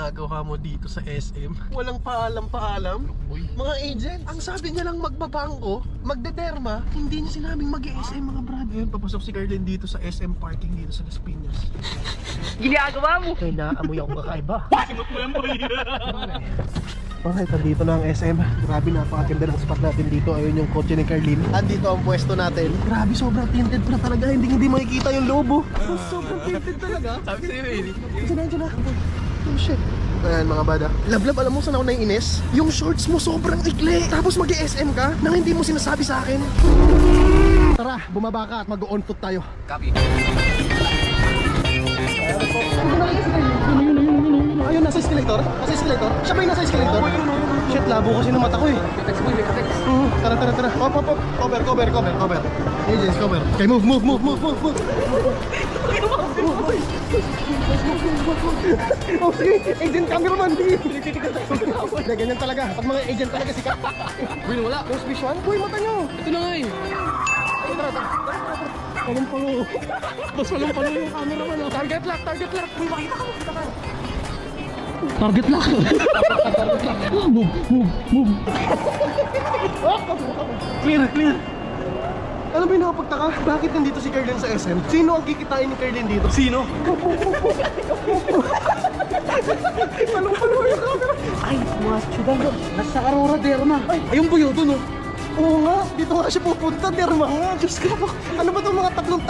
ginagawa mo dito sa SM? Walang paalam-paalam? Mga agent, ang sabi niya lang magbabangko, magdederma, hindi niya sinabing mag-SM mga brad. Yun, papasok si Carlin dito sa SM parking dito sa Las Piñas. Ginagawa mo! May naamoy ako kakaiba. Alright, nandito na ang SM. Grabe, napakaganda ng spot natin dito. Ayun yung kotse ni Carlin. Andito ang pwesto natin. Grabe, sobrang tinted pa talaga. Hindi makikita yung lobo. Sobrang tinted talaga. Sabi sa'yo eh. Diyan na. Oh shit. Ayan mga bada. Lablab, alam mo saan ako naiinis? Yung shorts mo sobrang ikli. Tapos mag-SM ka nang hindi mo sinasabi sa akin. Tara, bumaba ka at mag-on foot tayo. Copy. Ayun, nasa escalator? Nasa escalator? Siya ba yung nasa escalator? Shit, labo kasi ng mata ko eh. Tara. Hop. Cover. Agents, cover. Okay, move. Oh, sige. Agent cameraman. Hindi, ganyan talaga. Pag mga agent talaga sikat. Boy, wala. Post vision? Uy, mata nyo. Ito na nga eh. Tara. Palumpalo. Mas palumpalo yung cameraman. Target lock. Uy, makita ka. Target lock. Move. Clear. Ano ba yung nakapagtaka? Bakit nandito si Carlin sa SM? Sino ang kikitain ni Carlin dito? Sino? Palumpalo yung camera. Ay, mga syudad, nasa Aurora Derma. Ayun po yun doon oh. Oo nga, dito nga siya pupunta, Derma nga. Diyos ko, ano ba itong mga tatlong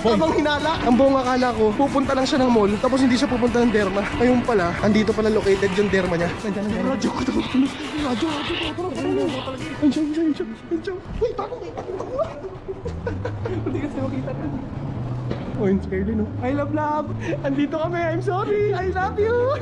tamang hinala? Ang buong akala ko, pupunta lang siya ng mall, tapos hindi siya pupunta ng Derma. Ayun pala, andito pala located yung Derma niya. Nandiyan ang radyo ko to. Radyo. Andiyan. Uy, tako. Hindi kasi makita rin. Oh, yung Carlin, oh. I love. Andito kami, I'm sorry. I love you.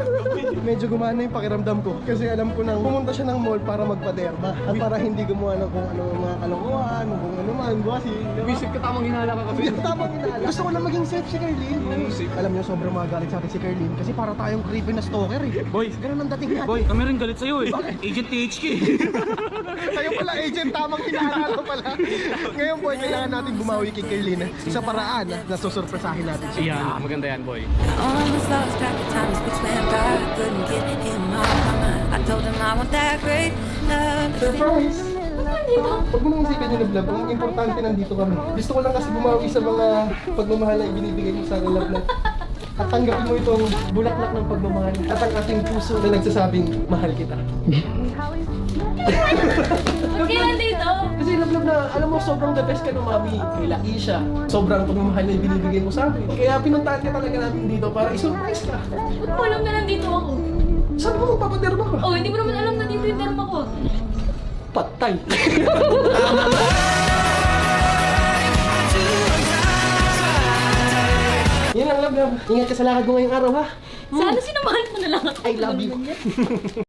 Medyo gumana yung pakiramdam ko. Kasi alam ko nang pumunta siya ng mall para magpaderma. At para hindi gumawa ng kung ano mga kalokohan, kung ano man. Buwasi. Visit ka tamang hinala ka kasi. Tamang inala. Gusto ko lang maging safe si Carlin. Alam niyo, sobrang magalit sa atin si Carlin. Kasi para tayong creepy na stalker eh. Boy, Ganun ang dating natin. boy, kami rin galit sa'yo eh. Agent THK. Tayo pala, agent, tamang hinala pala. Ngayon, boy, kailangan natin bumawi kay Carlin sa paraan na susurpresahin natin siya. Yan, maganda yan boy. Almost lost track of time, this bitch went by. Couldn't get in my mind. I told him I want that great love. Surprise! Huwag mo nang isipin yung love. Ang importante nandito kami. Gusto ko lang kasi bumawi sa mga pagmamahal na ibinibigay mo sa love na. At tanggapin mo itong bulaklak ng pagmamahal. At ang ating puso na nagsasabing, mahal kita. Ba't kayo nandito? Kasi love na, alam mo, sobrang the best ka ng mami. Kay Laisha. Sobrang pagmamahal na ibinibigay mo sa akin. Kaya pinuntahan ka talaga natin dito para isurprise ka. Ba't mo alam na nandito ako? Saan mo magpapaderma ka? Oh, hindi mo naman alam na dito yung derma ko. Patay. Yan lang, love. Ingat ka sa lakad mo ngayong araw, ha? Sana sinamahan mo na lang ako. I love you.